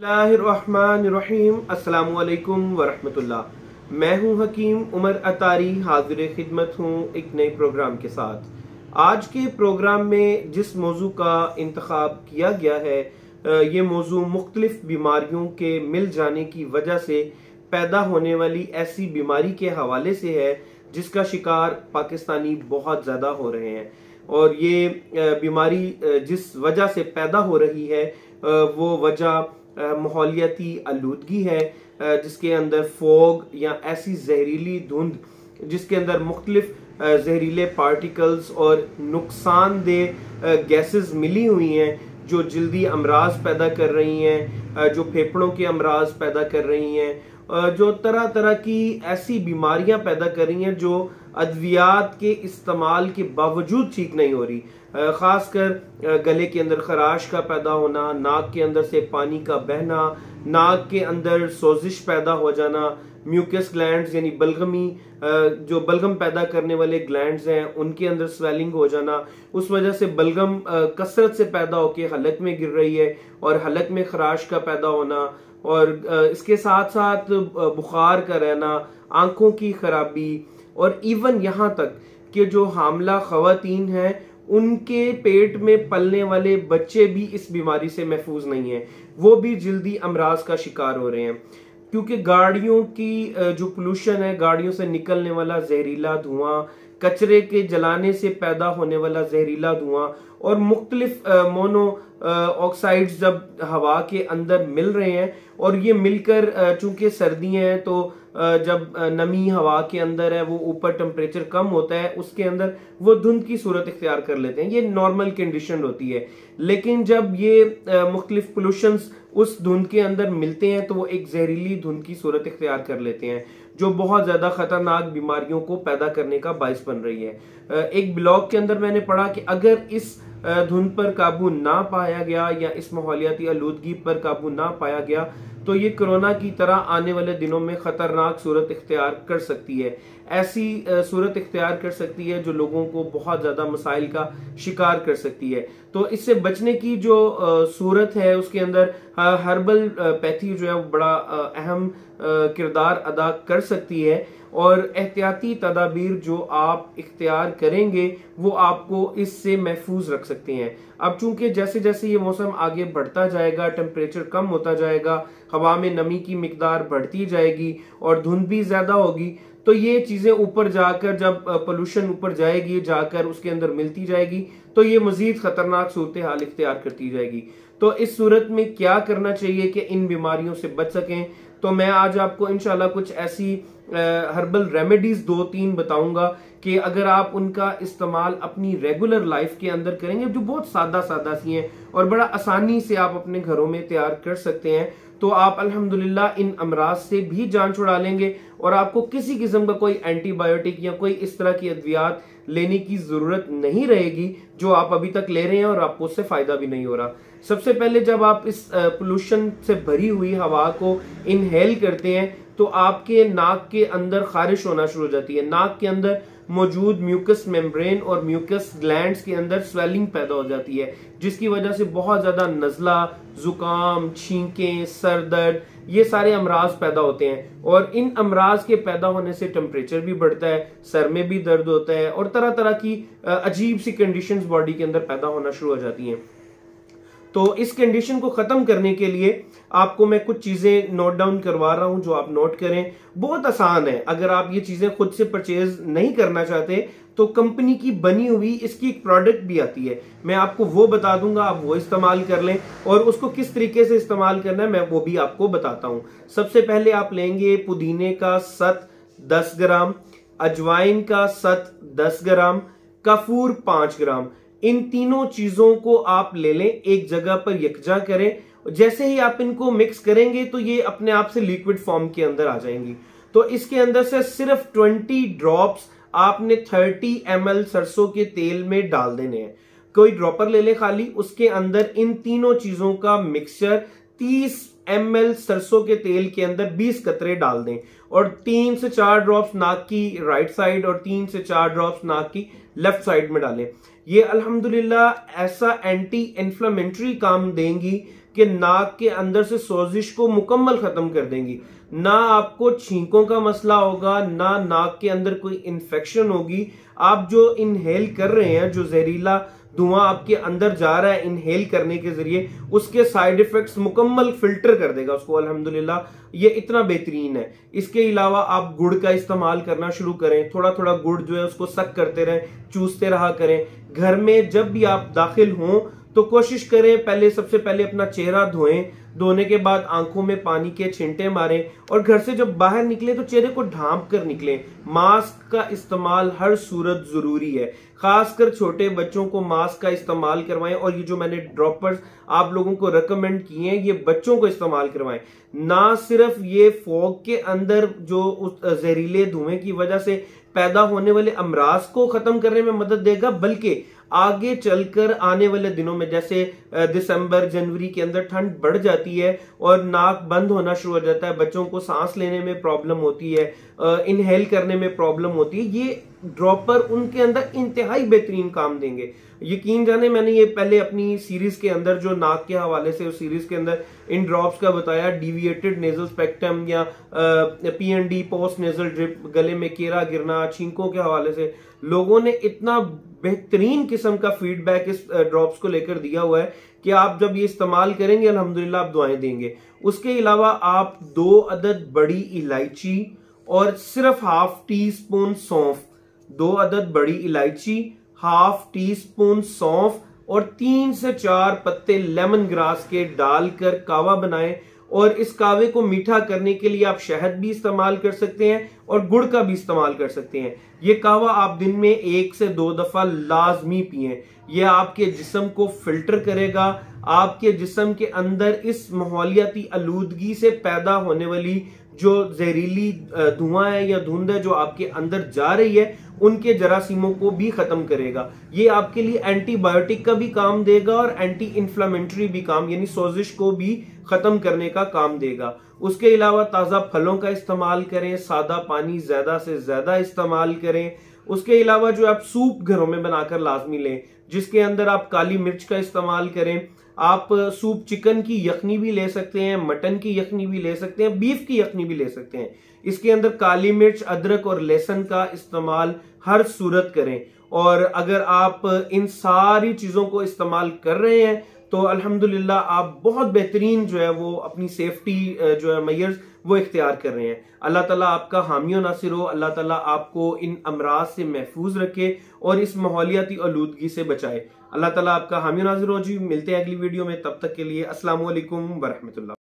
बिस्मिल्लाहिर्रहमानिर्रहीम। अस्सलामुअलैकुम वरहमतुल्लाह। मैं हूं हकीम उमर अतारी, हाजिर खिदमत हूं एक नए प्रोग्राम के साथ। आज के प्रोग्राम में जिस मौजू का इंतखाब किया गया है ये मौजू मुख्तलिफ बीमारियों के मिल जाने की वजह से पैदा होने वाली ऐसी बीमारी के हवाले से है जिसका शिकार पाकिस्तानी बहुत ज़्यादा हो रहे हैं। और ये बीमारी जिस वजह से पैदा हो रही है वो वजह माहौलियाती आलूदगी है, जिसके अंदर फॉग या ऐसी जहरीली धुंध जिसके अंदर मुख्तलिफ जहरीले पार्टिकल्स और नुकसानदेह गैसेस मिली हुई हैं जो जल्दी अमराज पैदा कर रही हैं, जो फेफड़ों के अमराज पैदा कर रही हैं, जो तरह तरह की ऐसी बीमारियां पैदा कर रही हैं जो अद्वियात के इस्तेमाल के बावजूद ठीक नहीं हो रही। खासकर गले के अंदर खराश का पैदा होना, नाक के अंदर से पानी का बहना, नाक के अंदर सोजिश पैदा हो जाना, म्यूकस ग्लैंड्स यानी बलगमी जो बलगम पैदा करने वाले ग्लैंड्स हैं उनके अंदर स्वेलिंग हो जाना, उस वजह से बलगम कसरत से पैदा होकर हलक में गिर रही है और हलक में खराश का पैदा होना, और इसके साथ साथ बुखार का रहना, आंखों की खराबी, और इवन यहाँ तक कि जो हामला खवातीन हैं उनके पेट में पलने वाले बच्चे भी इस बीमारी से महफूज नहीं है, वो भी जल्दी अमराज का शिकार हो रहे हैं। क्योंकि गाड़ियों की जो पोल्यूशन है, गाड़ियों से निकलने वाला जहरीला धुआं, कचरे के जलाने से पैदा होने वाला जहरीला धुआं और मुख्तलिफ मोनो ऑक्साइड्स जब हवा के अंदर मिल रहे हैं और ये मिलकर चूंकि सर्दियां हैं तो जब नमी हवा के अंदर है वो ऊपर टेम्परेचर कम होता है, उसके अंदर वो धुंध की सूरत इख्तियार कर लेते हैं। ये नॉर्मल कंडीशन होती है। लेकिन जब ये मुख्तलिफ पोल्यूशंस उस धुंध के अंदर मिलते हैं तो वो एक जहरीली धुंध की सूरत इख्तियार कर लेते हैं जो बहुत ज्यादा खतरनाक बीमारियों को पैदा करने का बाइस बन रही है। एक ब्लॉग के अंदर मैंने पढ़ा कि अगर इस धुंध पर काबू ना पाया गया या इस माहौलियाती आलूदगी पर काबू ना पाया गया तो ये कोरोना की तरह आने वाले दिनों में खतरनाक सूरत इख्तियार कर सकती है। ऐसी सूरत इख्तियार कर सकती है जो लोगों को बहुत ज्यादा मसाइल का शिकार कर सकती है। तो इससे बचने की जो सूरत है उसके अंदर हर्बल पैथी जो है वो बड़ा अहम किरदार अदा कर सकती है, और एहतियाती तदाबीर जो आप इख्तियार करेंगे वो आपको इससे महफूज रख सकते हैं। अब चूंकि जैसे जैसे ये मौसम आगे बढ़ता जाएगा, टेम्परेचर कम होता जाएगा, हवा में नमी की मिकदार बढ़ती जाएगी और धुंध भी ज्यादा होगी, तो ये चीजें ऊपर जाकर जब पोल्यूशन ऊपर जाएगी जाकर उसके अंदर मिलती जाएगी तो ये मजीद खतरनाक सूरत हाल इख्तियार करती जाएगी। तो इस सूरत में क्या करना चाहिए कि इन बीमारियों से बच सकें, तो मैं आज आपको इंशाल्लाह कुछ ऐसी हर्बल रेमेडीज 2-3 बताऊंगा कि अगर आप उनका इस्तेमाल अपनी रेगुलर लाइफ के अंदर करेंगे जो बहुत सादा सादा सी हैं और बड़ा आसानी से आप अपने घरों में तैयार कर सकते हैं, तो आप अल्हम्दुलिल्लाह इन अमराज से भी जान छुड़ा लेंगे और आपको किसी किस्म का कोई एंटीबायोटिक या कोई इस तरह की अद्वियात लेने की जरूरत नहीं रहेगी जो आप अभी तक ले रहे हैं और आपको उससे फायदा भी नहीं हो रहा। सबसे पहले जब आप इस पोल्यूशन से भरी हुई हवा को इनहेल करते हैं तो आपके नाक के अंदर खारिश होना शुरू हो जाती है। नाक के अंदर मौजूद म्यूकस मेम्ब्रेन और म्यूकस ग्लैंड्स के अंदर स्वेलिंग पैदा हो जाती है जिसकी वजह से बहुत ज्यादा नजला, जुकाम, छींकें, सर दर्द, ये सारे अमराज पैदा होते हैं। और इन अमराज के पैदा होने से टेम्परेचर भी बढ़ता है, सर में भी दर्द होता है और तरह तरह की अजीब सी कंडीशंस बॉडी के अंदर पैदा होना शुरू हो जाती हैं। तो इस कंडीशन को खत्म करने के लिए आपको मैं कुछ चीजें नोट डाउन करवा रहा हूं जो आप नोट करें। बहुत आसान है, अगर आप ये चीजें खुद से परचेज नहीं करना चाहते तो कंपनी की बनी हुई इसकी एक प्रोडक्ट भी आती है, मैं आपको वो बता दूंगा, आप वो इस्तेमाल कर लें और उसको किस तरीके से इस्तेमाल करना है मैं वो भी आपको बताता हूं। सबसे पहले आप लेंगे पुदीने का सत 10 ग्राम, अजवाइन का सत 10 ग्राम, कपूर 5 ग्राम। इन तीनों चीजों को आप ले लें, एक जगह पर यकजा करें। जैसे ही आप इनको मिक्स करेंगे तो ये अपने आप से लिक्विड फॉर्म के अंदर आ जाएंगी। तो इसके अंदर से सिर्फ 20 ड्रॉप्स आपने 30 ml सरसों के तेल में डाल देने हैं। कोई ड्रॉपर ले ले खाली, उसके अंदर इन तीनों चीजों का मिक्सचर 30 ml सरसों के तेल के अंदर 20 कतरे डाल दें और 3 से 4 ड्रॉप्स नाक की राइट साइड और 3 से 4 ड्रॉप्स नाक की लेफ्ट साइड में डालें। ये अल्हम्दुलिल्लाह ऐसा एंटी इन्फ्लेमेटरी काम देंगी कि नाक के अंदर से सोजिश को मुकम्मल खत्म कर देंगी। ना आपको छींकों का मसला होगा, ना नाक के अंदर कोई इन्फेक्शन होगी। आप जो इनहेल कर रहे हैं, जो जहरीला धुआं आपके अंदर जा रहा है इनहेल करने के जरिए, उसके साइड इफेक्ट्स मुकम्मल फिल्टर कर देगा उसको। अल्हम्दुलिल्लाह ये इतना बेहतरीन है। इसके अलावा आप गुड़ का इस्तेमाल करना शुरू करें। थोड़ा थोड़ा गुड़ जो है उसको सक करते रहें, चूसते रहा करें। घर में जब भी आप दाखिल हों तो कोशिश करें सबसे पहले अपना चेहरा धोएं। धोने के बाद आंखों में पानी के छिंटे मारें और घर से जब बाहर निकले तो चेहरे को ढांप कर निकलें। मास्क का इस्तेमाल हर सूरत जरूरी है। खासकर छोटे बच्चों को मास्क का इस्तेमाल करवाएं। और ये जो मैंने ड्रॉपर्स आप लोगों को रेकमेंड किए हैं, ये बच्चों को इस्तेमाल करवाएं। ना सिर्फ ये फॉग के अंदर जो उस जहरीले धुएं की वजह से पैदा होने वाले अमराज को खत्म करने में मदद देगा, बल्कि आगे चलकर आने वाले दिनों में जैसे दिसंबर जनवरी के अंदर ठंड बढ़ जाती है और नाक बंद होना शुरू हो जाता है, बच्चों को सांस लेने में प्रॉब्लम होती है, इनहेल करने में प्रॉब्लम होती है, ये ड्रॉपर उनके अंदर इंतहाई बेहतरीन काम देंगे। यकीन जाने मैंने ये पहले अपनी सीरीज के अंदर जो नाक के हवाले से उस सीरीज के अंदर इन ड्रॉप्स का बताया, डिविएटेड नेजल स्पेक्ट्रम या PND पोस्ट नेजल ड्रिप, गले में केरा गिरना, छींकों के हवाले से लोगों ने इतना बेहतरीन किस्म का फीडबैक इस ड्रॉप्स को लेकर दिया हुआ है कि आप जब ये इस्तेमाल करेंगे अल्हम्दुलिल्लाह आप दुआएं देंगे। उसके अलावा आप 2 अदद बड़ी इलायची और सिर्फ हाफ टी स्पून सौंफ, 2 अदद बड़ी इलायची, हाफ टी स्पून सौंफ और 3 से 4 पत्ते लेमन ग्रास के डालकर कावा बनाएं। और इस कावे को मीठा करने के लिए आप शहद भी इस्तेमाल कर सकते हैं और गुड़ का भी इस्तेमाल कर सकते हैं। ये कावा आप दिन में 1 से 2 दफा लाजमी पिएं। यह आपके जिस्म को फिल्टर करेगा। आपके जिस्म के अंदर इस माहौलियाती आलूदगी से पैदा होने वाली जो जहरीली धुआं है या धुंध है जो आपके अंदर जा रही है, उनके जरासीमों को भी खत्म करेगा। ये आपके लिए एंटीबायोटिक का भी काम देगा और एंटी इन्फ्लामेटरी भी काम, यानी सोजिश को भी खत्म करने का काम देगा। उसके अलावा ताजा फलों का इस्तेमाल करें, सादा पानी ज्यादा से ज्यादा इस्तेमाल करें। उसके अलावा जो आप सूप घरों में बनाकर लाजमी लें, जिसके अंदर आप काली मिर्च का इस्तेमाल करें। आप सूप चिकन की यखनी भी ले सकते हैं, मटन की यखनी भी ले सकते हैं, बीफ की यखनी भी ले सकते हैं। इसके अंदर काली मिर्च, अदरक और लहसुन का इस्तेमाल हर सूरत करें। और अगर आप इन सारी चीजों को इस्तेमाल कर रहे हैं तो अल्हम्दुलिल्लाह आप बहुत बेहतरीन जो है वो अपनी सेफ्टी जो है मेजर्स वो इख्तियार कर रहे हैं। अल्लाह ताला आपका हामी और नासिर हो। अल्लाह ताला आपको इन अमराज से महफूज रखे और इस माहौलियाती आलूदगी से बचाए। अल्लाह ताला आपका हामी और नासिर हो जी। मिलते हैं अगली वीडियो में, तब तक के लिए अस्सलाम वालेकुम व रहमतुल्लाह।